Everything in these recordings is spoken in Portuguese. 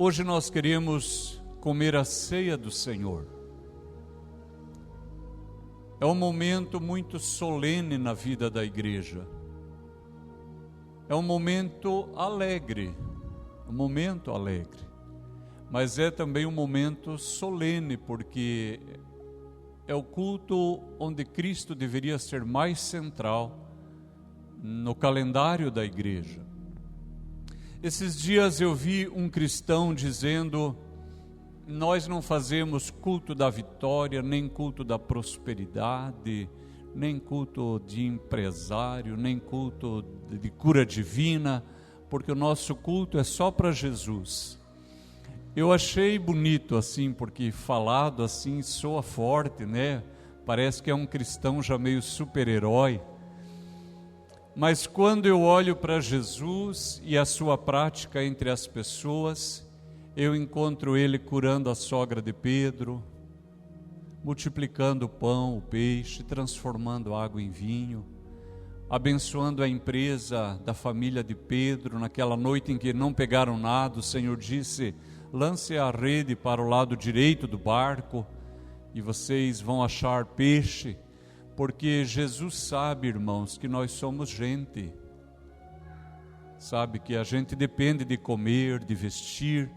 Hoje nós queremos comer a ceia do Senhor. É um momento muito solene na vida da igreja. É um momento alegre, mas é também um momento solene, porque é o culto onde Cristo deveria ser mais central no calendário da igreja. Esses dias eu vi um cristão dizendo: nós não fazemos culto da vitória, nem culto da prosperidade, nem culto de empresário, nem culto de cura divina, porque o nosso culto é só para Jesus. Eu achei bonito assim, porque falado assim soa forte, né? Parece que é um cristão já meio super-herói. Mas quando eu olho para Jesus e a sua prática entre as pessoas, eu encontro ele curando a sogra de Pedro, multiplicando o pão, o peixe, transformando água em vinho, abençoando a empresa da família de Pedro. Naquela noite em que não pegaram nada, o Senhor disse: lance a rede para o lado direito do barco e vocês vão achar peixe. Porque Jesus sabe, irmãos, que nós somos gente, sabe que a gente depende de comer, de vestir.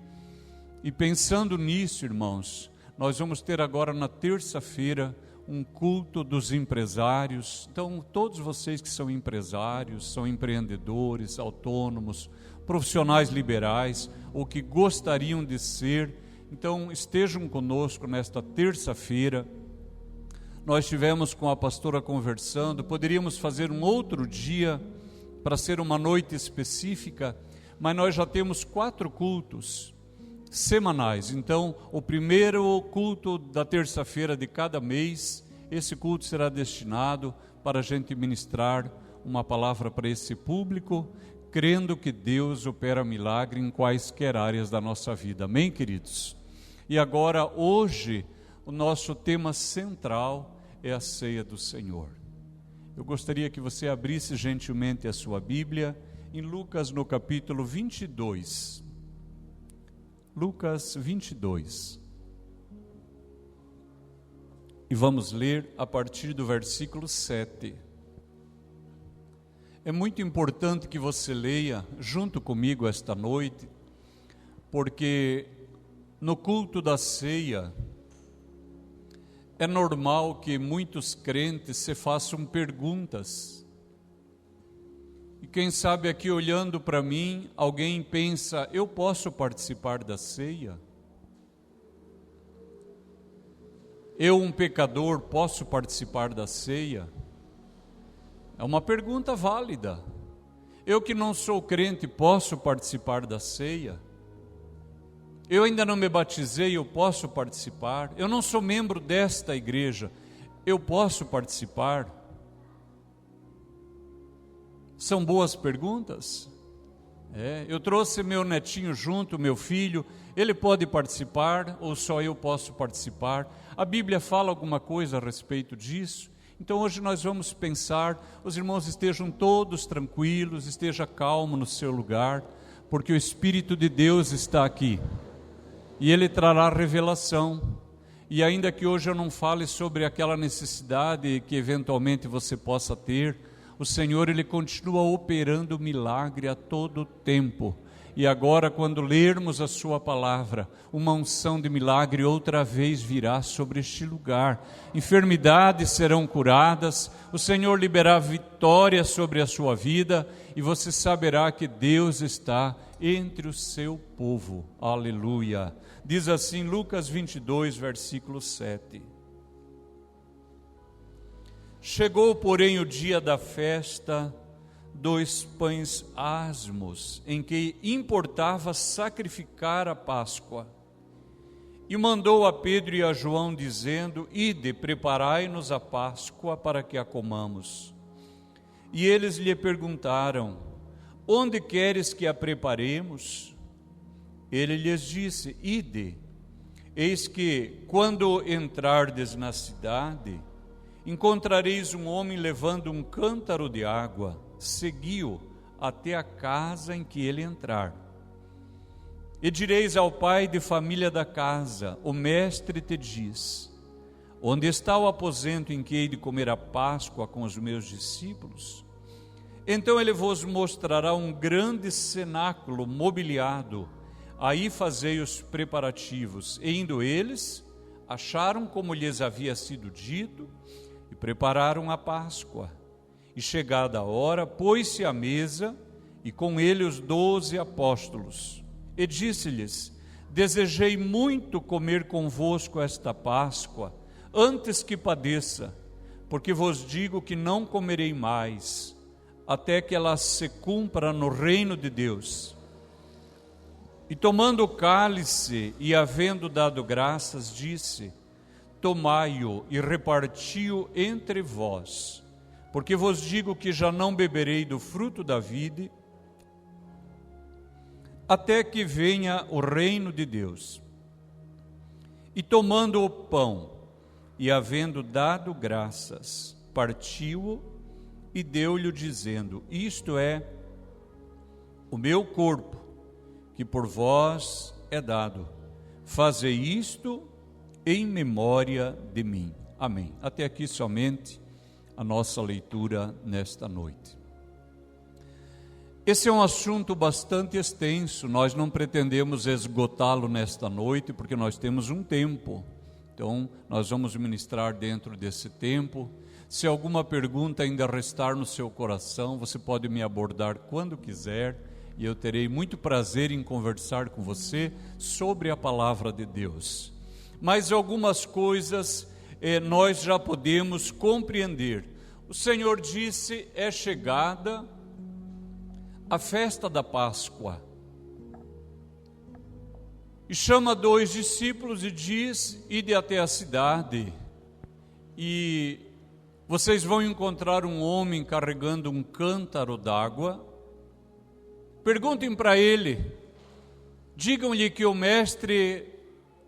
E pensando nisso, irmãos, nós vamos ter agora na terça-feira um culto dos empresários. Então, todos vocês que são empresários, são empreendedores, autônomos, profissionais liberais, ou que gostariam de ser, então estejam conosco nesta terça-feira. Nós estivemos com a pastora conversando, poderíamos fazer um outro dia para ser uma noite específica, mas nós já temos 4 cultos semanais. Então, o primeiro culto da terça-feira de cada mês, esse culto será destinado para a gente ministrar uma palavra para esse público, crendo que Deus opera milagre em quaisquer áreas da nossa vida. Amém, queridos? E agora, hoje, o nosso tema central é a ceia do Senhor. Eu gostaria que você abrisse gentilmente a sua Bíblia em Lucas no capítulo 22. Lucas 22. E vamos ler a partir do versículo 7. É muito importante que você leia junto comigo esta noite, porque no culto da ceia, é normal que muitos crentes se façam perguntas. E quem sabe aqui olhando para mim, alguém pensa: eu posso participar da ceia? Eu, um pecador, posso participar da ceia? É uma pergunta válida. Eu que não sou crente, posso participar da ceia? Eu ainda não me batizei, eu posso participar? Eu não sou membro desta igreja, eu posso participar? São boas perguntas? Eu trouxe meu netinho junto, meu filho, ele pode participar ou só eu posso participar? A Bíblia fala alguma coisa a respeito disso? Então hoje nós vamos pensar, os irmãos estejam todos tranquilos, esteja calmo no seu lugar, porque o Espírito de Deus está aqui. E Ele trará revelação. E ainda que hoje eu não fale sobre aquela necessidade que eventualmente você possa ter, o Senhor, Ele continua operando milagre a todo tempo. E agora, quando lermos a sua palavra, uma unção de milagre outra vez virá sobre este lugar. Enfermidades serão curadas, o Senhor liberará vitória sobre a sua vida, e você saberá que Deus está entre o seu povo. Aleluia. Diz assim Lucas 22, versículo 7. Chegou, porém, o dia da festa dos pães asmos, em que importava sacrificar a Páscoa. E mandou a Pedro e a João, dizendo: ide, preparai-nos a Páscoa para que a comamos. E eles lhe perguntaram: onde queres que a preparemos? Ele lhes disse: ide. Eis que, quando entrardes na cidade, encontrareis um homem levando um cântaro de água. Segui-o até a casa em que ele entrar. E direis ao pai de família da casa: o mestre te diz: onde está o aposento em que hei de comer a Páscoa com os meus discípulos? Então ele vos mostrará um grande cenáculo mobiliado. Aí fazei os preparativos. E indo eles, acharam como lhes havia sido dito, e prepararam a Páscoa. E chegada a hora, pôs-se à mesa, e com ele os 12 apóstolos. E disse-lhes: desejei muito comer convosco esta Páscoa, antes que padeça, porque vos digo que não comerei mais, até que ela se cumpra no reino de Deus. E tomando o cálice, e havendo dado graças, disse: tomai-o e reparti-o entre vós, porque vos digo que já não beberei do fruto da vide, até que venha o reino de Deus. E tomando o pão, e havendo dado graças, partiu-o e deu-lhe dizendo: isto é o meu corpo, que por vós é dado. Fazei isto em memória de mim. Amém. Até aqui somente a nossa leitura nesta noite. Esse é um assunto bastante extenso, nós não pretendemos esgotá-lo nesta noite, porque nós temos um tempo. Então, nós vamos ministrar dentro desse tempo. Se alguma pergunta ainda restar no seu coração, você pode me abordar quando quiser, e eu terei muito prazer em conversar com você sobre a palavra de Deus. Mas algumas coisas nós já podemos compreender. O Senhor disse: é chegada a festa da Páscoa. E chama 2 discípulos e diz: ide até a cidade, e vocês vão encontrar um homem carregando um cântaro d'água. Perguntem para ele, digam-lhe que o mestre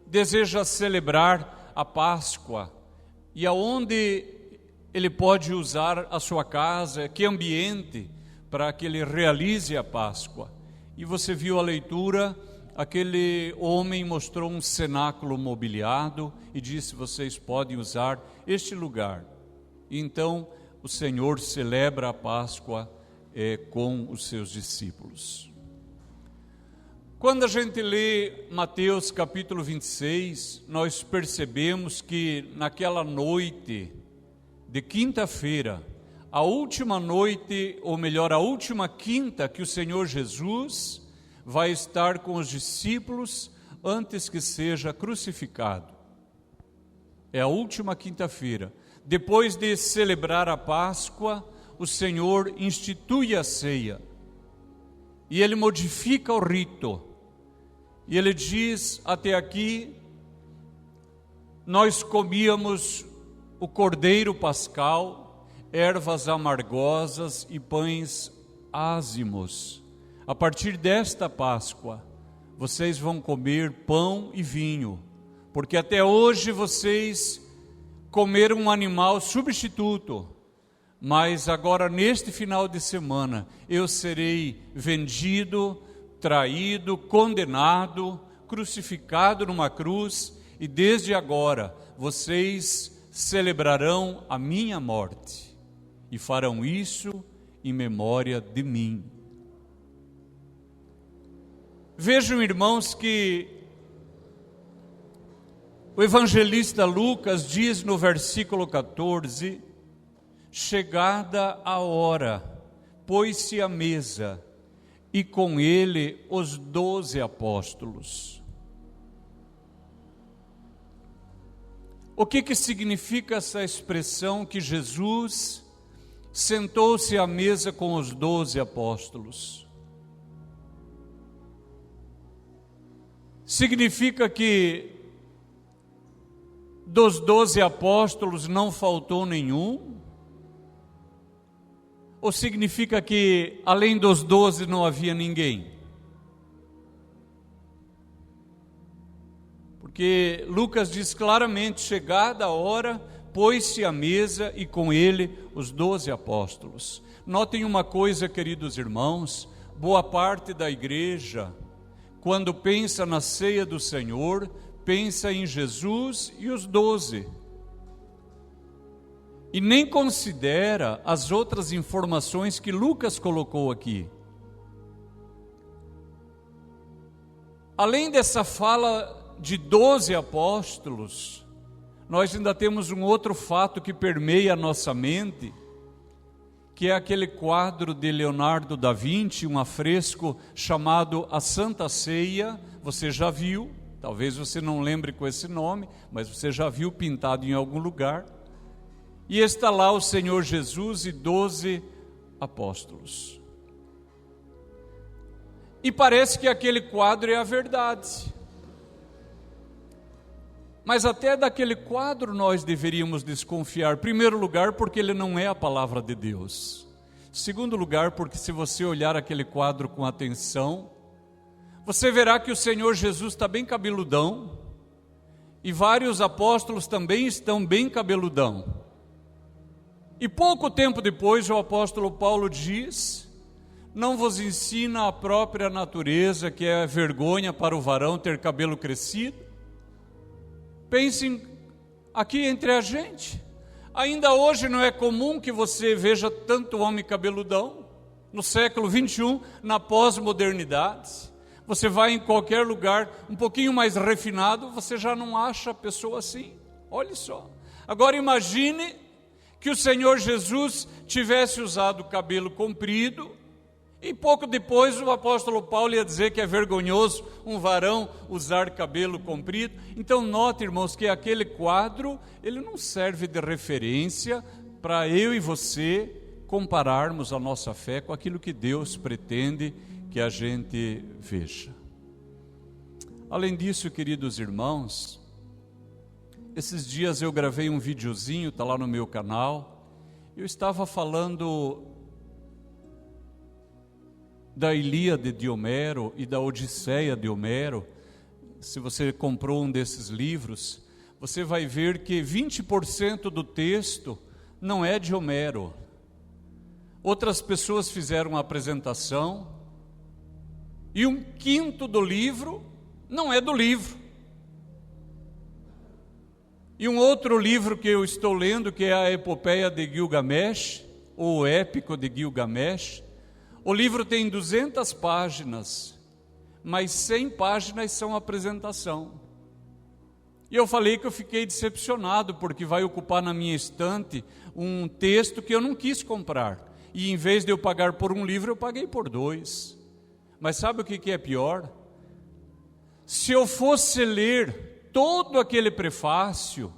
deseja celebrar a Páscoa, e aonde ele pode usar a sua casa, que ambiente, para que ele realize a Páscoa. E você viu a leitura, aquele homem mostrou um cenáculo mobiliado e disse: vocês podem usar este lugar. E então o Senhor celebra a Páscoa com os seus discípulos. Quando a gente lê Mateus capítulo 26, nós percebemos que naquela noite de quinta-feira, a última noite, ou melhor, a última quinta que o Senhor Jesus vai estar com os discípulos antes que seja crucificado. É a última quinta-feira. Depois de celebrar a Páscoa, o Senhor institui a ceia. E Ele modifica o rito. E Ele diz: até aqui nós comíamos o cordeiro pascal, ervas amargosas e pães ázimos. A partir desta Páscoa, vocês vão comer pão e vinho, porque até hoje vocês comeram um animal substituto, mas agora neste final de semana eu serei vendido, traído, condenado, crucificado numa cruz, e desde agora vocês celebrarão a minha morte e farão isso em memória de mim. Vejam, irmãos, que o evangelista Lucas diz no versículo 14: chegada a hora, pôs-se à mesa, e com ele os 12 apóstolos. O que significa essa expressão que Jesus sentou-se à mesa com os 12 apóstolos? Significa que dos 12 apóstolos não faltou nenhum? Ou significa que além dos 12 não havia ninguém? Porque Lucas diz claramente: chegada a hora, pôs-se à mesa e com ele os 12 apóstolos. Notem uma coisa, queridos irmãos: boa parte da igreja quando pensa na ceia do Senhor, pensa em Jesus e os 12. E nem considera as outras informações que Lucas colocou aqui. Além dessa fala de 12 apóstolos, nós ainda temos um outro fato que permeia a nossa mente, que é aquele quadro de Leonardo da Vinci, um afresco chamado A Santa Ceia. Você já viu, talvez você não lembre com esse nome, mas você já viu pintado em algum lugar. E está lá o Senhor Jesus e 12 apóstolos. E parece que aquele quadro é a verdade. Mas até daquele quadro nós deveríamos desconfiar. Em primeiro lugar, porque ele não é a palavra de Deus. Em segundo lugar, porque se você olhar aquele quadro com atenção, você verá que o Senhor Jesus está bem cabeludão, e vários apóstolos também estão bem cabeludão. E pouco tempo depois o apóstolo Paulo diz: não vos ensina a própria natureza que é vergonha para o varão ter cabelo crescido? Pensem aqui entre a gente. Ainda hoje não é comum que você veja tanto homem cabeludão. No século 21, na pós-modernidade, você vai em qualquer lugar um pouquinho mais refinado, você já não acha pessoa assim. Olha só. Agora imagine que o Senhor Jesus tivesse usado cabelo comprido, e pouco depois o apóstolo Paulo ia dizer que é vergonhoso um varão usar cabelo comprido. Então note, irmãos, que aquele quadro, ele não serve de referência para eu e você compararmos a nossa fé com aquilo que Deus pretende que a gente veja. Além disso, queridos irmãos, esses dias eu gravei um videozinho, está lá no meu canal. Eu estava falando da Ilíada de Homero e da Odisseia de Homero. Se você comprou um desses livros, você vai ver que 20% do texto não é de Homero. Outras pessoas fizeram a apresentação, e 1/5 do livro não é do livro. E um outro livro que eu estou lendo, que é a Epopeia de Gilgamesh, ou o Épico de Gilgamesh, o livro tem 200 páginas, mas 100 páginas são apresentação. E eu falei que eu fiquei decepcionado, porque vai ocupar na minha estante um texto que eu não quis comprar. E em vez de eu pagar por um livro, eu paguei por 2. Mas sabe o que é pior? Se eu fosse ler todo aquele prefácio,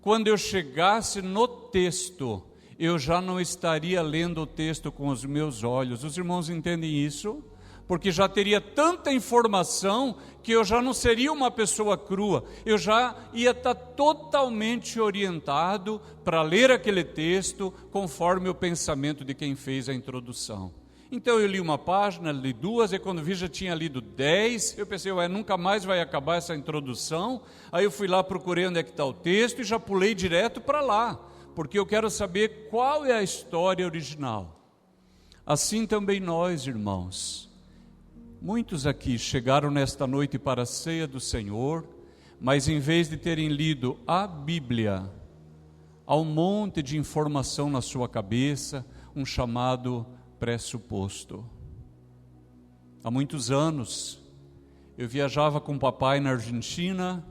quando eu chegasse no texto, eu já não estaria lendo o texto com os meus olhos. Os irmãos entendem isso? Porque já teria tanta informação que eu já não seria uma pessoa crua. Eu já ia estar totalmente orientado para ler aquele texto conforme o pensamento de quem fez a introdução. Então eu li uma página, li 2, e quando vi já tinha lido 10, eu pensei, nunca mais vai acabar essa introdução. Aí eu fui lá, procurei onde é que está o texto e já pulei direto para lá, porque eu quero saber qual é a história original. Assim também nós, irmãos, muitos aqui chegaram nesta noite para a ceia do Senhor, mas em vez de terem lido a Bíblia, há um monte de informação na sua cabeça, um chamado pressuposto. Há muitos anos, eu viajava com o papai na Argentina,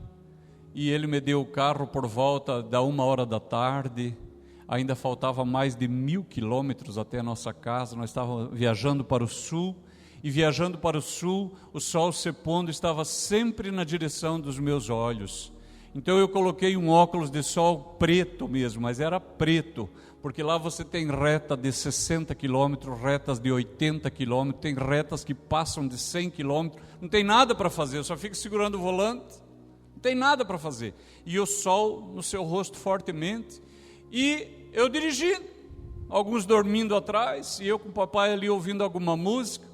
e ele me deu o carro por volta da 1h da tarde, ainda faltava mais de 1000 quilômetros até a nossa casa. Nós estávamos viajando para o sul, e viajando para o sul, o sol se pondo estava sempre na direção dos meus olhos. Então eu coloquei um óculos de sol preto mesmo, mas era preto, porque lá você tem reta de 60 quilômetros, retas de 80 quilômetros, tem retas que passam de 100 quilômetros, não tem nada para fazer, eu só fico segurando o volante, não tem nada para fazer. E o sol no seu rosto fortemente, e eu dirigindo, alguns dormindo atrás, e eu com o papai ali ouvindo alguma música,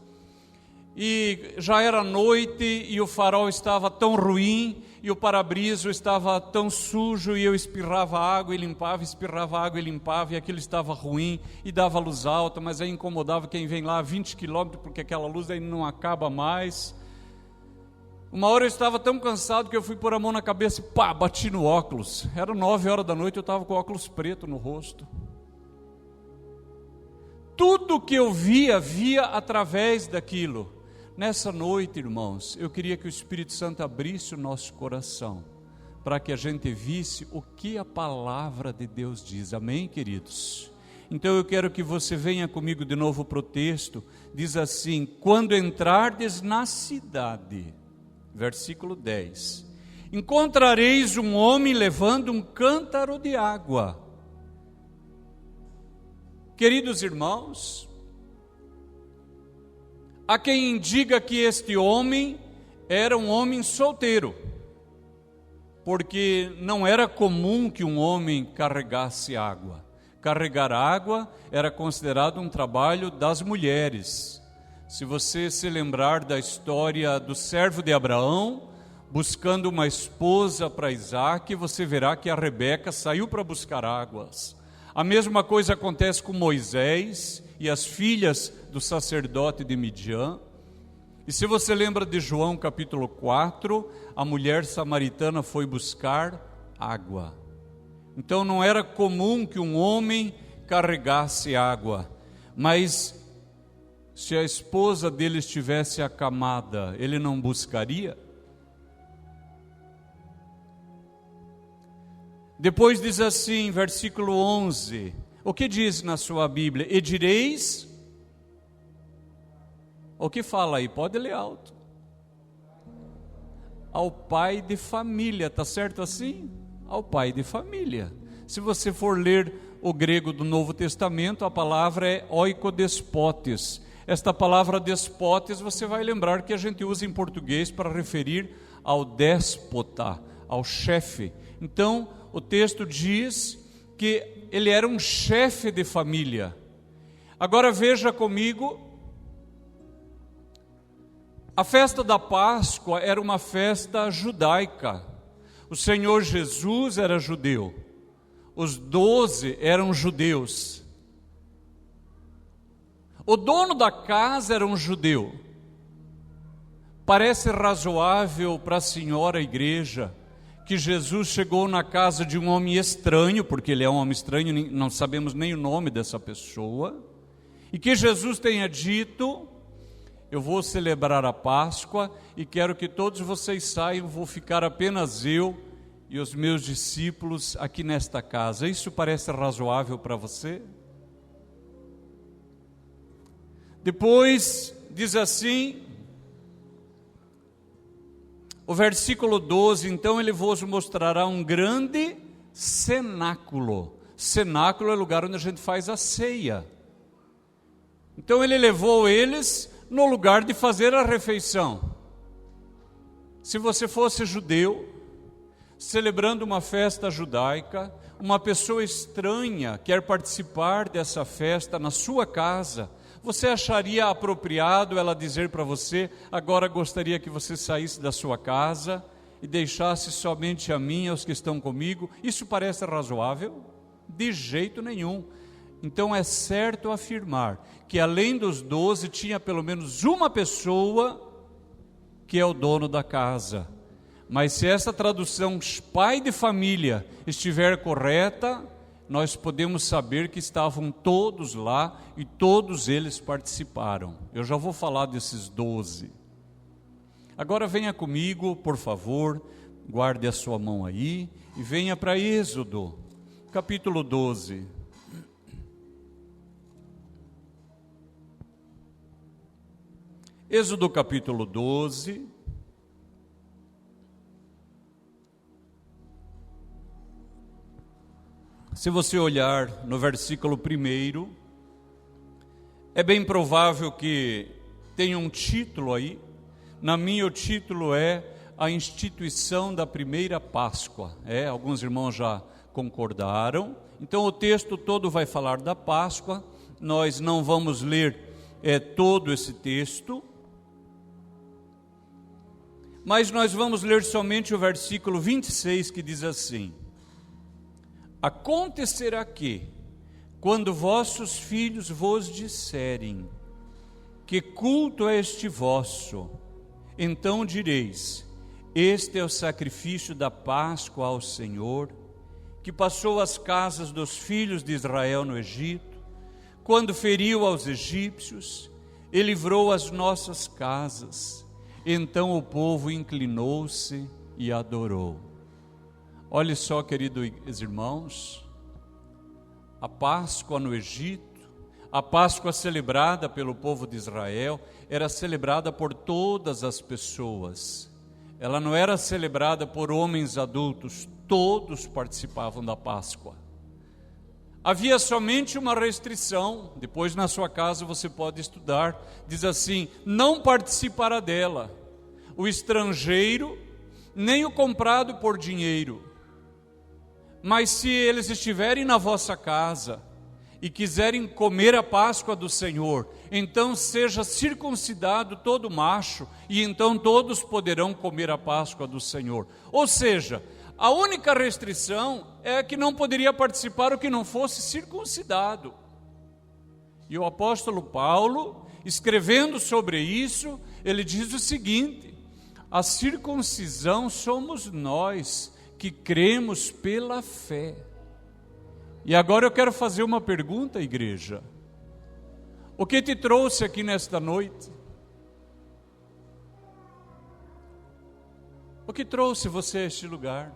e já era noite, e o farol estava tão ruim, e o para-brisa estava tão sujo, e eu espirrava água e limpava, espirrava água e limpava, e aquilo estava ruim, e dava luz alta, mas aí incomodava quem vem lá a 20 quilômetros, porque aquela luz aí não acaba mais. Uma hora eu estava tão cansado que eu fui pôr a mão na cabeça e pá, bati no óculos. Era 9 horas da noite, eu estava com óculos preto no rosto. Tudo que eu via através daquilo. Nessa noite, irmãos, eu queria que o Espírito Santo abrisse o nosso coração, para que a gente visse o que a palavra de Deus diz. Amém, queridos? Então eu quero que você venha comigo de novo para o texto. Diz assim: quando entrardes na cidade, versículo 10, encontrareis um homem levando um cântaro de água. Queridos irmãos, há quem diga que este homem era um homem solteiro, porque não era comum que um homem carregasse água. Carregar água era considerado um trabalho das mulheres. Se você se lembrar da história do servo de Abraão, buscando uma esposa para Isaque, você verá que a Rebeca saiu para buscar águas. A mesma coisa acontece com Moisés e as filhas do sacerdote de Midian. E se você lembra de João capítulo 4, a mulher samaritana foi buscar água. Então não era comum que um homem carregasse água, mas se a esposa dele estivesse acamada, ele não buscaria? Depois diz assim, versículo 11, o que diz na sua Bíblia? E direis, o que fala aí? Pode ler alto. Ao pai de família, está certo assim? Ao pai de família. Se você for ler o grego do Novo Testamento, a palavra é oikodespotes. Esta palavra despotes, você vai lembrar que a gente usa em português para referir ao déspota, ao chefe. Então, o texto diz que ele era um chefe de família. Agora veja comigo, a festa da Páscoa era uma festa judaica. O Senhor Jesus era judeu, os 12 eram judeus, o dono da casa era um judeu. Parece razoável para a senhora igreja que Jesus chegou na casa de um homem estranho, porque ele é um homem estranho, não sabemos nem o nome dessa pessoa, e que Jesus tenha dito: eu vou celebrar a Páscoa e quero que todos vocês saiam, vou ficar apenas eu e os meus discípulos aqui nesta casa. Isso parece razoável para você? Depois diz assim, o versículo 12, então ele vos mostrará um grande cenáculo. Cenáculo é o lugar onde a gente faz a ceia. Então ele levou eles no lugar de fazer a refeição. Se você fosse judeu, celebrando uma festa judaica, uma pessoa estranha quer participar dessa festa na sua casa, você acharia apropriado ela dizer para você: agora gostaria que você saísse da sua casa e deixasse somente a mim e aos que estão comigo? Isso parece razoável? De jeito nenhum. Então é certo afirmar que além dos 12 tinha pelo menos uma pessoa que é o dono da casa. Mas se essa tradução pai de família estiver correta, nós podemos saber que estavam todos lá e todos eles participaram. Eu já vou falar desses 12. Agora venha comigo, por favor, guarde a sua mão aí e venha para Êxodo, capítulo 12. Êxodo capítulo 12. Se você olhar no versículo 1, é bem provável que tenha um título aí. Na minha, o título é a instituição da primeira Páscoa. Alguns irmãos já concordaram. Então o texto todo vai falar da Páscoa. Nós não vamos ler todo esse texto, mas nós vamos ler somente o versículo 26, que diz assim: acontecerá que, quando vossos filhos vos disserem: que culto é este vosso? Então direis: este é o sacrifício da Páscoa ao Senhor, que passou as casas dos filhos de Israel no Egito, quando feriu aos egípcios e livrou as nossas casas. Então o povo inclinou-se e adorou. Olhe só, queridos irmãos, a Páscoa no Egito, a Páscoa celebrada pelo povo de Israel, era celebrada por todas as pessoas. Ela não era celebrada por homens adultos, todos participavam da Páscoa. Havia somente uma restrição, depois na sua casa você pode estudar, diz assim: não participará dela o estrangeiro, nem o comprado por dinheiro. Mas se eles estiverem na vossa casa e quiserem comer a Páscoa do Senhor, então seja circuncidado todo macho, e então todos poderão comer a Páscoa do Senhor. Ou seja, a única restrição é que não poderia participar o que não fosse circuncidado. E o apóstolo Paulo, escrevendo sobre isso, ele diz o seguinte: a circuncisão somos nós que cremos pela fé. E agora eu quero fazer uma pergunta, igreja. O que te trouxe aqui nesta noite? O que trouxe você a este lugar?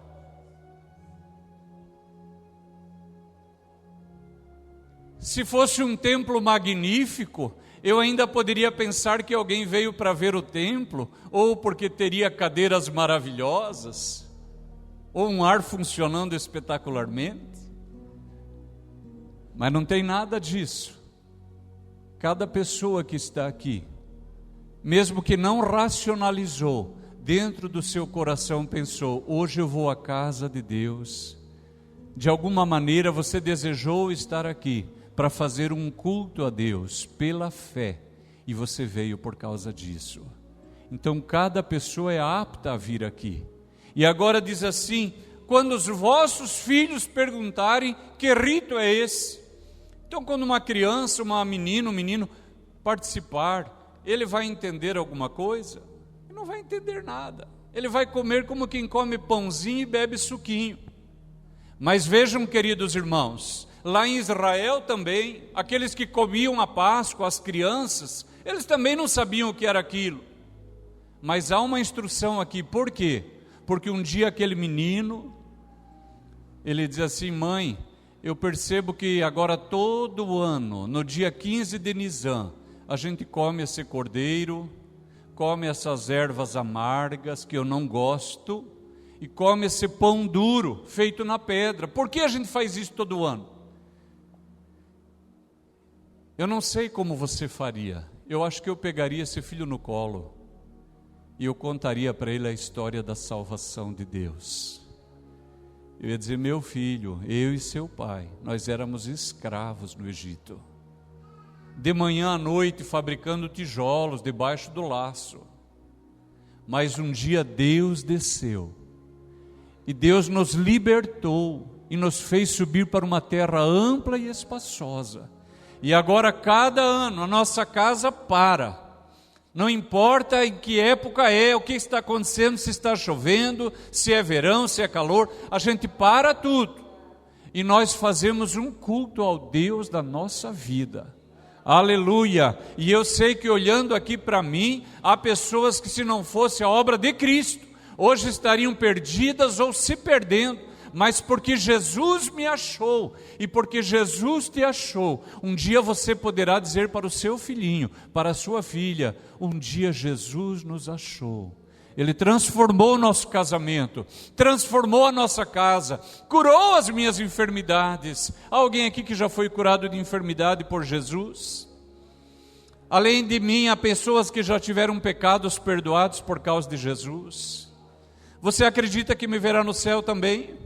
Se fosse um templo magnífico, eu ainda poderia pensar que alguém veio para ver o templo, ou porque teria cadeiras maravilhosas, ou um ar funcionando espetacularmente. Mas não tem nada disso. Cada pessoa que está aqui, mesmo que não racionalizou, dentro do seu coração pensou: hoje eu vou à casa de Deus. De alguma maneira você desejou estar aqui para fazer um culto a Deus pela fé, e você veio por causa disso. Então cada pessoa é apta a vir aqui. E agora diz assim: quando os vossos filhos perguntarem, que rito é esse? Então quando uma criança, um menino participar, ele vai entender alguma coisa? Ele não vai entender nada. Ele vai comer como quem come pãozinho e bebe suquinho. Mas vejam, queridos irmãos, lá em Israel também, aqueles que comiam a Páscoa, as crianças, eles também não sabiam o que era aquilo. Mas há uma instrução aqui, por quê? Porque um dia aquele menino, ele diz assim: mãe, eu percebo que agora todo ano, no dia 15 de Nisan, a gente come esse cordeiro, come essas ervas amargas que eu não gosto, e come esse pão duro, feito na pedra. Por que a gente faz isso todo ano? Eu não sei como você faria. Eu acho que eu pegaria esse filho no colo e eu contaria para ele a história da salvação de Deus. Eu ia dizer: meu filho, eu e seu pai, nós éramos escravos no Egito. De manhã à noite fabricando tijolos debaixo do laço. Mas um dia Deus desceu. E Deus nos libertou e nos fez subir para uma terra ampla e espaçosa. E agora cada ano a nossa casa para. Não importa em que época é, o que está acontecendo, se está chovendo, se é verão, se é calor, a gente para tudo. E nós fazemos um culto ao Deus da nossa vida. Aleluia! E eu sei que olhando aqui para mim, há pessoas que se não fosse a obra de Cristo, hoje estariam perdidas ou se perdendo. Mas porque Jesus me achou, e porque Jesus te achou, um dia você poderá dizer para o seu filhinho, para a sua filha: um dia Jesus nos achou. Ele transformou o nosso casamento, transformou a nossa casa, curou as minhas enfermidades. Há alguém aqui que já foi curado de enfermidade por Jesus? Além de mim, há pessoas que já tiveram pecados perdoados por causa de Jesus. Você acredita que me verá no céu também?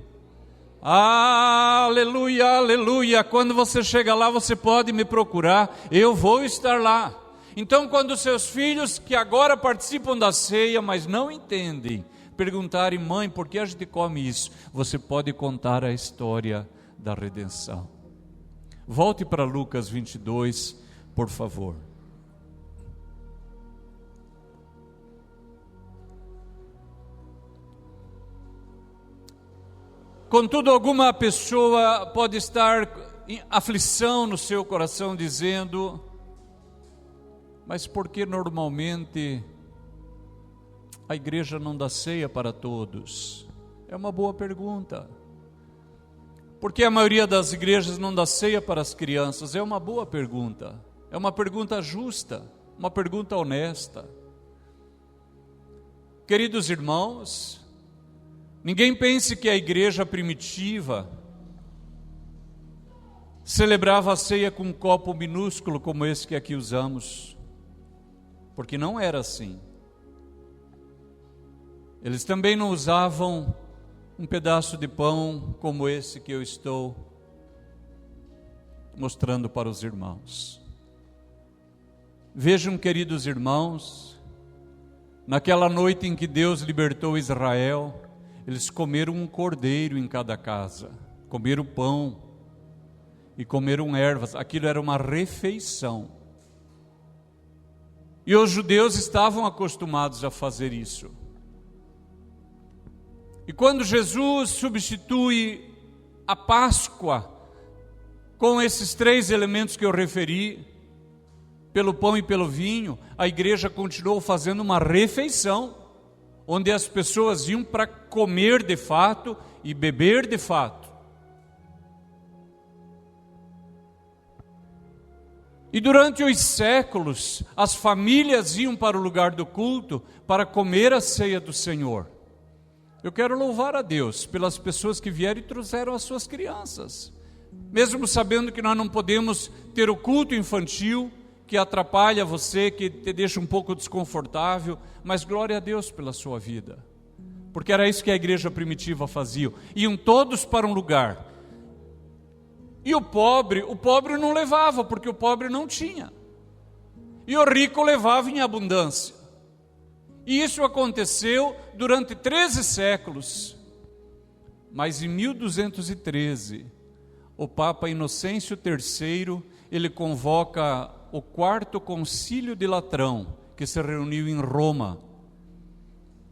Aleluia, aleluia. Quando você chega lá, você pode me procurar, eu vou estar lá. Então quando seus filhos, que agora participam da ceia, mas não entendem, perguntarem: mãe, por que a gente come isso? Você pode contar a história da redenção. Volte para Lucas 22, por favor. Contudo, alguma pessoa pode estar em aflição no seu coração, dizendo: mas por que normalmente a igreja não dá ceia para todos? É uma boa pergunta. Por que a maioria das igrejas não dá ceia para as crianças? É uma boa pergunta. É uma pergunta justa, uma pergunta honesta. Queridos irmãos, ninguém pense que a igreja primitiva celebrava a ceia com um copo minúsculo como esse que aqui usamos, porque não era assim. Eles também não usavam um pedaço de pão como esse que eu estou mostrando para os irmãos. Vejam, queridos irmãos, naquela noite em que Deus libertou Israel, eles comeram um cordeiro em cada casa, comeram pão e comeram ervas. Aquilo era uma refeição. E os judeus estavam acostumados a fazer isso. E quando Jesus substitui a Páscoa com esses três elementos que eu referi, pelo pão e pelo vinho, a igreja continuou fazendo uma refeição, onde as pessoas iam para comer de fato e beber de fato. E durante os séculos, as famílias iam para o lugar do culto para comer a ceia do Senhor. Eu quero louvar a Deus pelas pessoas que vieram e trouxeram as suas crianças. Mesmo sabendo que nós não podemos ter o culto infantil, que atrapalha você, que te deixa um pouco desconfortável, mas glória a Deus pela sua vida. Porque era isso que a igreja primitiva fazia. Iam todos para um lugar. E o pobre não levava, porque o pobre não tinha. E o rico levava em abundância. E isso aconteceu durante 13 séculos. Mas em 1213, o Papa Inocêncio III, ele convoca o quarto concílio de Latrão, que se reuniu em Roma.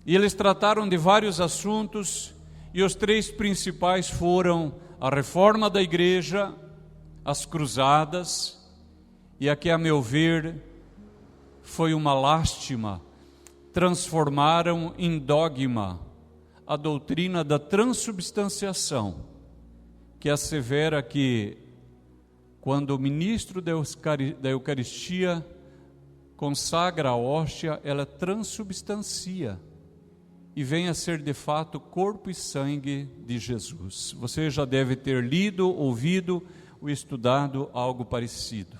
E eles trataram de vários assuntos, e os três principais foram a reforma da igreja, as cruzadas, e aqui, a meu ver, foi uma lástima, transformaram em dogma a doutrina da transubstanciação, que assevera que quando o ministro da Eucaristia consagra a hóstia, ela transubstancia e vem a ser de fato corpo e sangue de Jesus. Você já deve ter lido, ouvido ou estudado algo parecido.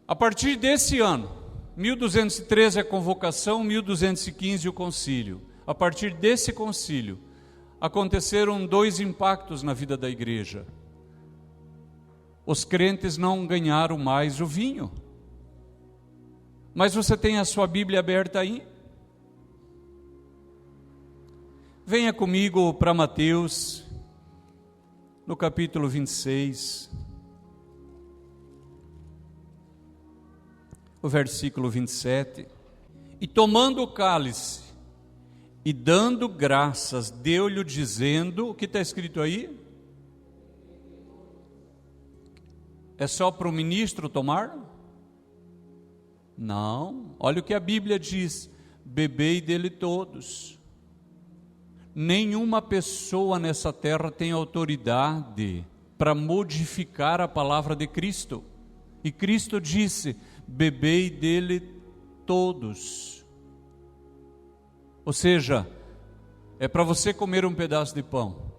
A partir desse ano, 1213 a convocação, 1215 o concílio. A partir desse concílio, aconteceram dois impactos na vida da igreja. Os crentes não ganharam mais o vinho. Mas você tem a sua Bíblia aberta aí? Venha comigo para Mateus, no capítulo 26, o versículo 27. E tomando o cálice, e dando graças, deu-lhe dizendo, o que está escrito aí? É só para o ministro tomar? Não, olha o que a Bíblia diz: bebei dele todos. Nenhuma pessoa nessa terra tem autoridade para modificar a palavra de Cristo. E Cristo disse: bebei dele todos. Ou seja, é para você comer um pedaço de pão,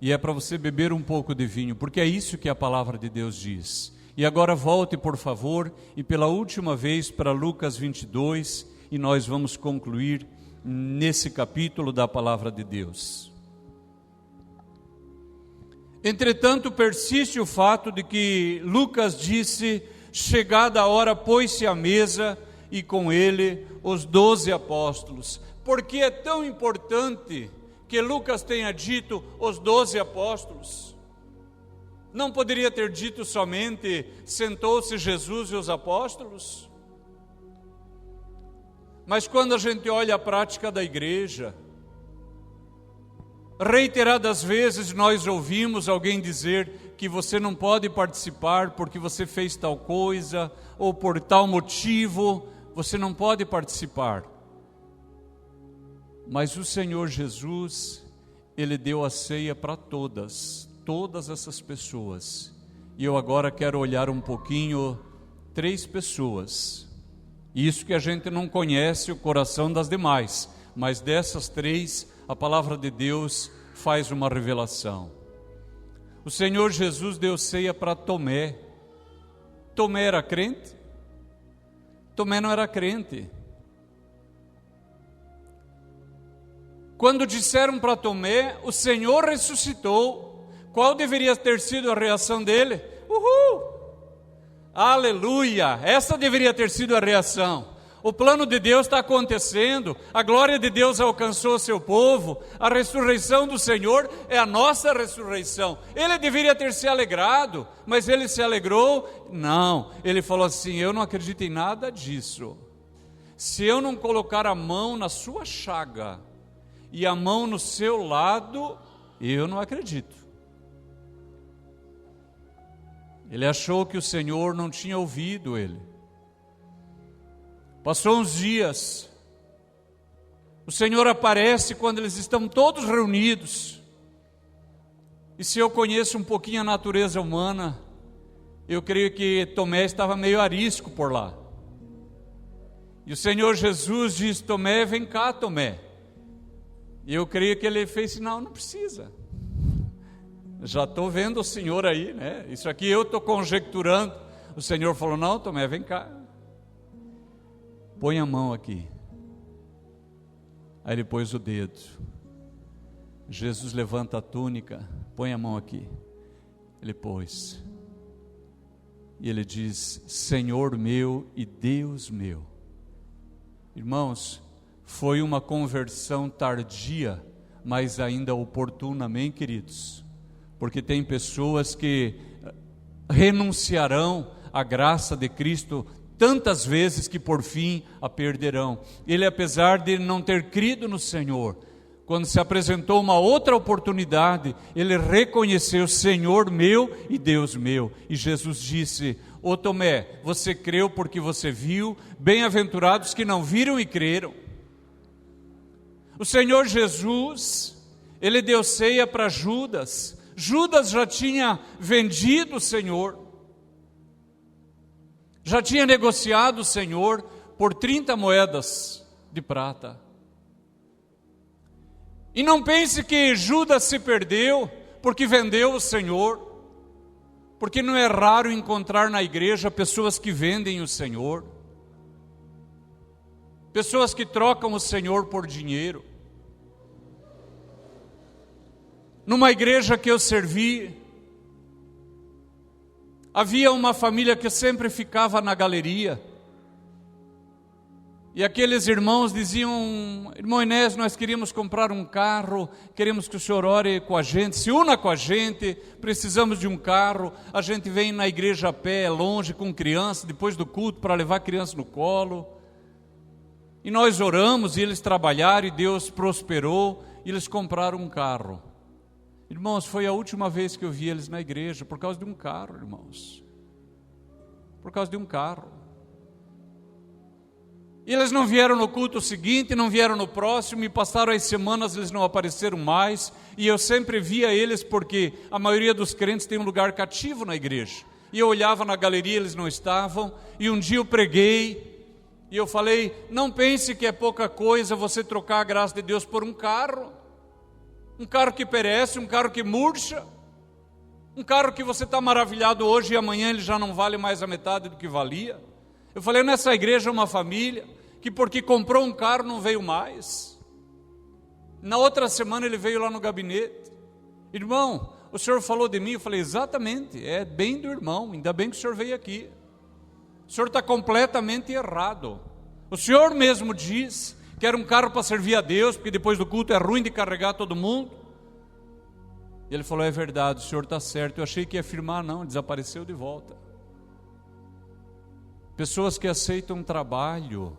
e é para você beber um pouco de vinho, porque é isso que a palavra de Deus diz. E agora volte, por favor, e pela última vez para Lucas 22, e nós vamos concluir nesse capítulo da palavra de Deus. Entretanto, persiste o fato de que Lucas disse: chegada a hora, pôs-se à mesa, e com ele os 12 apóstolos. Por que é tão importante que Lucas tenha dito os 12 apóstolos? Não poderia ter dito somente sentou-se Jesus e os apóstolos? Mas quando a gente olha a prática da igreja, Reiteradas vezes nós ouvimos alguém dizer que você não pode participar porque você fez tal coisa, ou por tal motivo, você não pode participar. Mas o Senhor Jesus, Ele deu a ceia para todas essas pessoas. E eu agora quero olhar um pouquinho 3 pessoas. Isso que a gente não conhece o coração das demais, mas dessas 3, a palavra de Deus faz uma revelação. O Senhor Jesus deu ceia para Tomé. Tomé era crente? Tomé não era crente. Quando disseram para Tomé, o Senhor ressuscitou, qual deveria ter sido a reação dele? Uhul! Aleluia! Essa deveria ter sido a reação. O plano de Deus está acontecendo, a glória de Deus alcançou o seu povo, a ressurreição do Senhor é a nossa ressurreição. Ele deveria ter se alegrado, mas ele se alegrou? Não, ele falou assim: eu não acredito em nada disso. Se eu não colocar a mão na sua chaga e a mão no seu lado, eu não acredito. Ele achou que o Senhor não tinha ouvido ele. Passou uns dias, o Senhor aparece quando eles estão todos reunidos. E se eu conheço um pouquinho a natureza humana, eu creio que Tomé estava meio arisco por lá. E o Senhor Jesus diz: Tomé, vem cá, Tomé. E eu creio que ele fez sinal: não precisa. Já estou vendo o Senhor aí, né? Isso aqui eu estou conjecturando. O Senhor falou: não, Tomé, vem cá. Põe a mão aqui. Aí ele pôs o dedo. Jesus levanta a túnica, põe a mão aqui. Ele pôs. E ele diz: Senhor meu e Deus meu. Irmãos, foi uma conversão tardia, mas ainda oportuna, amém, queridos? Porque tem pessoas que renunciarão à graça de Cristo tantas vezes que por fim a perderão. Ele, apesar de não ter crido no Senhor, quando se apresentou uma outra oportunidade, ele reconheceu: Senhor meu e Deus meu. E Jesus disse: ô Tomé, você creu porque você viu, bem-aventurados que não viram e creram. O Senhor Jesus, ele deu ceia para Judas. Judas já tinha vendido o Senhor, já tinha negociado o Senhor por 30 moedas de prata. E não pense que Judas se perdeu porque vendeu o Senhor, porque não é raro encontrar na igreja pessoas que vendem o Senhor, pessoas que trocam o Senhor por dinheiro. Numa igreja que eu servi, havia uma família que sempre ficava na galeria. E aqueles irmãos diziam: irmão Inés, nós queríamos comprar um carro, queremos que o senhor ore com a gente, se una com a gente, precisamos de um carro. A gente vem na igreja a pé, longe, com criança, depois do culto, para levar a criança no colo. E nós oramos, e eles trabalharam, e Deus prosperou, e eles compraram um carro. Irmãos, foi a última vez que eu vi eles na igreja, por causa de um carro, irmãos. Por causa de um carro. E eles não vieram no culto seguinte, não vieram no próximo, e passaram as semanas, eles não apareceram mais, e eu sempre via eles, porque a maioria dos crentes tem um lugar cativo na igreja. E eu olhava na galeria, eles não estavam, e um dia eu preguei, e eu falei: não pense que é pouca coisa você trocar a graça de Deus por um carro que perece, um carro que murcha, um carro que você está maravilhado hoje e amanhã ele já não vale mais a metade do que valia. Eu falei: nessa igreja é uma família que porque comprou um carro não veio mais. Na outra semana ele veio lá no gabinete: irmão, o senhor falou de mim? Eu falei: exatamente, é bem do irmão, ainda bem que o senhor veio aqui. O senhor está completamente errado. O senhor mesmo diz que era um carro para servir a Deus, porque depois do culto é ruim de carregar todo mundo. E ele falou: é verdade, o senhor está certo. Eu achei que ia afirmar, não, desapareceu de volta. Pessoas que aceitam um trabalho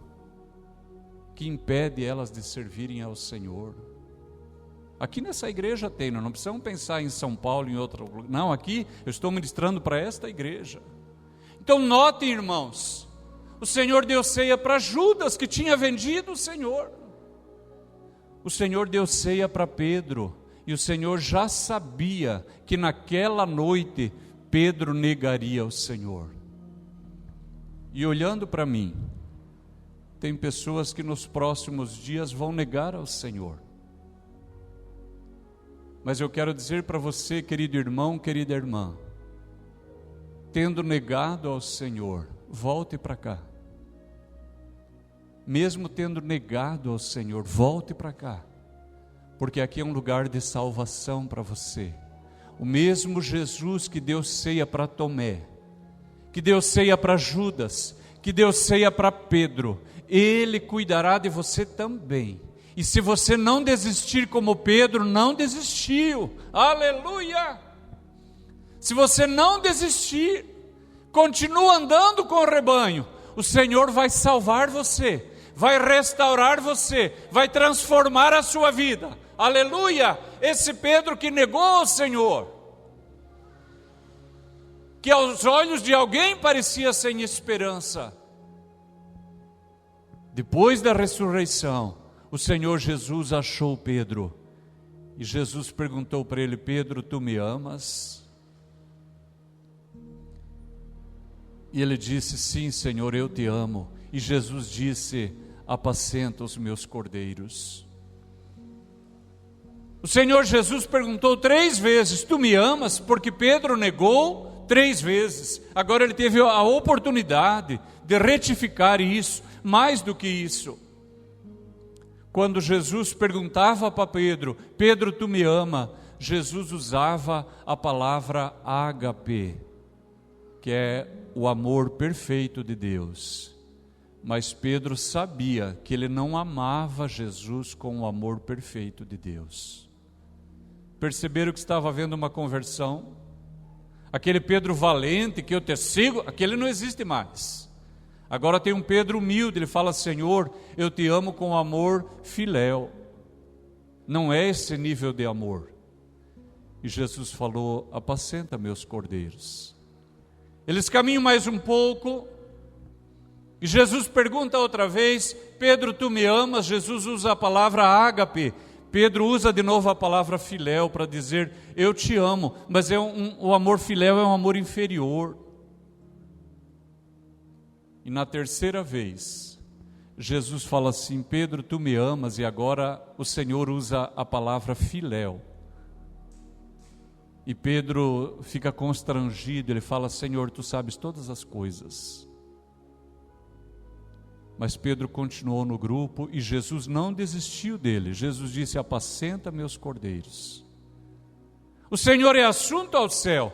que impede elas de servirem ao Senhor. Aqui nessa igreja tem, não precisamos pensar em São Paulo, em outro lugar. Não, aqui eu estou ministrando para esta igreja. Então notem, irmãos, o Senhor deu ceia para Judas, que tinha vendido o Senhor. O Senhor deu ceia para Pedro, e o Senhor já sabia que naquela noite Pedro negaria o Senhor. E olhando para mim, tem pessoas que nos próximos dias vão negar ao Senhor. Mas eu quero dizer para você, querido irmão, querida irmã, tendo negado ao Senhor, volte para cá. Mesmo tendo negado ao Senhor, volte para cá, porque aqui é um lugar de salvação para você. O mesmo Jesus que deu ceia para Tomé, que deu ceia para Judas, que deu ceia para Pedro, Ele cuidará de você também. E se você não desistir como Pedro não desistiu, aleluia! Se você não desistir, continua andando com o rebanho, o Senhor vai salvar você, vai restaurar você, vai transformar a sua vida, aleluia! Esse Pedro que negou o Senhor, que aos olhos de alguém parecia sem esperança, depois da ressurreição, o Senhor Jesus achou Pedro, e Jesus perguntou para ele: Pedro, tu me amas? E ele disse: sim, Senhor, eu te amo. E Jesus disse: apacenta os meus cordeiros. O Senhor Jesus perguntou 3 vezes: tu me amas? Porque Pedro negou 3 vezes. Agora ele teve a oportunidade de retificar isso, mais do que isso. Quando Jesus perguntava para Pedro: Pedro, tu me ama? Jesus usava a palavra ágape, que é o amor perfeito de Deus. Mas Pedro sabia que ele não amava Jesus com o amor perfeito de Deus. Perceberam que estava havendo uma conversão? Aquele Pedro valente, que eu te sigo, aquele não existe mais. Agora tem um Pedro humilde, ele fala: Senhor, eu te amo com amor filéu. Não é esse nível de amor. E Jesus falou: apacenta meus cordeiros. Eles caminham mais um pouco, e Jesus pergunta outra vez: Pedro, tu me amas? Jesus usa a palavra ágape. Pedro usa de novo a palavra filéu para dizer: eu te amo, mas o amor filéu é um amor inferior. E na terceira vez, Jesus fala assim: Pedro, tu me amas? E agora o Senhor usa a palavra filéu. E Pedro fica constrangido, ele fala: Senhor, tu sabes todas as coisas. Mas Pedro continuou no grupo e Jesus não desistiu dele. Jesus disse: apacenta meus cordeiros. O Senhor é assunto ao céu.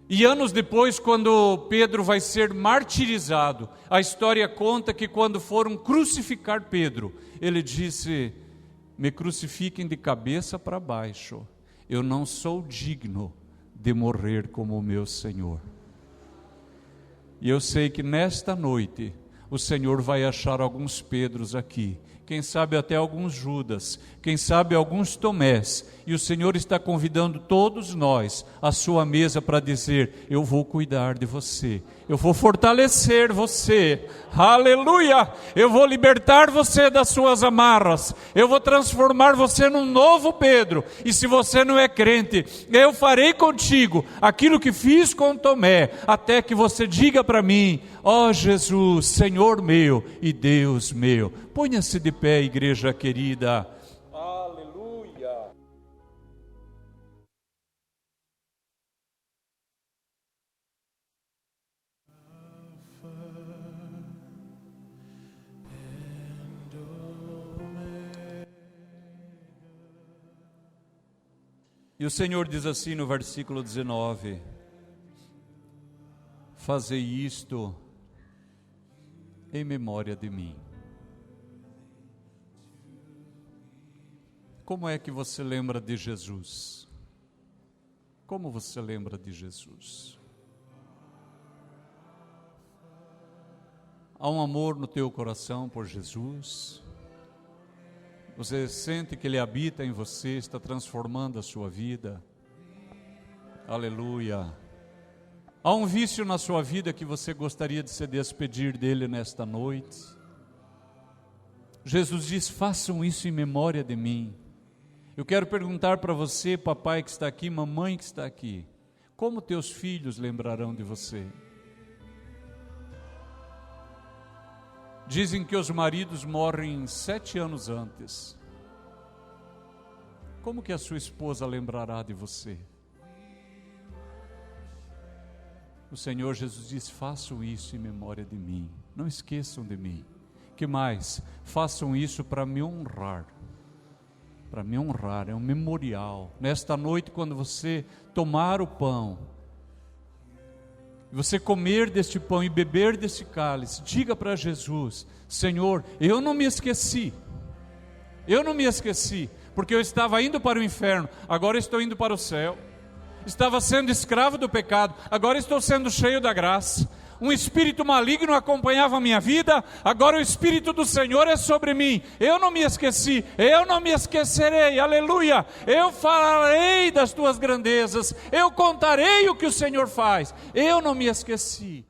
E anos depois, quando Pedro vai ser martirizado, a história conta que quando foram crucificar Pedro, ele disse: me crucifiquem de cabeça para baixo, eu não sou digno de morrer como o meu Senhor. E eu sei que nesta noite o Senhor vai achar alguns Pedros aqui, quem sabe até alguns Judas, quem sabe alguns Tomés, e o Senhor está convidando todos nós à sua mesa para dizer: eu vou cuidar de você, eu vou fortalecer você, aleluia, eu vou libertar você das suas amarras, eu vou transformar você num novo Pedro. E se você não é crente, eu farei contigo aquilo que fiz com Tomé, até que você diga para mim: ó Jesus, Senhor meu e Deus meu. Ponha-se de pé, igreja querida. Aleluia. E o Senhor diz assim no versículo 19: fazei isto em memória de mim. Como é que você lembra de Jesus? Como você lembra de Jesus? Há um amor no teu coração por Jesus? Você sente que Ele habita em você, está transformando a sua vida. Aleluia. Há um vício na sua vida que você gostaria de se despedir dele nesta noite? Jesus diz: façam isso em memória de mim. Eu quero perguntar para você, papai que está aqui, mamãe que está aqui, como teus filhos lembrarão de você? Dizem que os maridos morrem 7 anos antes. Como que a sua esposa lembrará de você? O Senhor Jesus diz: façam isso em memória de mim, não esqueçam de mim. Que mais? Façam isso para me honrar. Para me honrar, é um memorial. Nesta noite, quando você tomar o pão, você comer deste pão e beber deste cálice, diga para Jesus: Senhor, eu não me esqueci, porque eu estava indo para o inferno, agora estou indo para o céu. Estava sendo escravo do pecado, agora estou sendo cheio da graça. Um espírito maligno acompanhava a minha vida, agora o Espírito do Senhor é sobre mim. Eu não me esqueci, eu não me esquecerei, aleluia. Eu falarei das tuas grandezas, eu contarei o que o Senhor faz. Eu não me esqueci.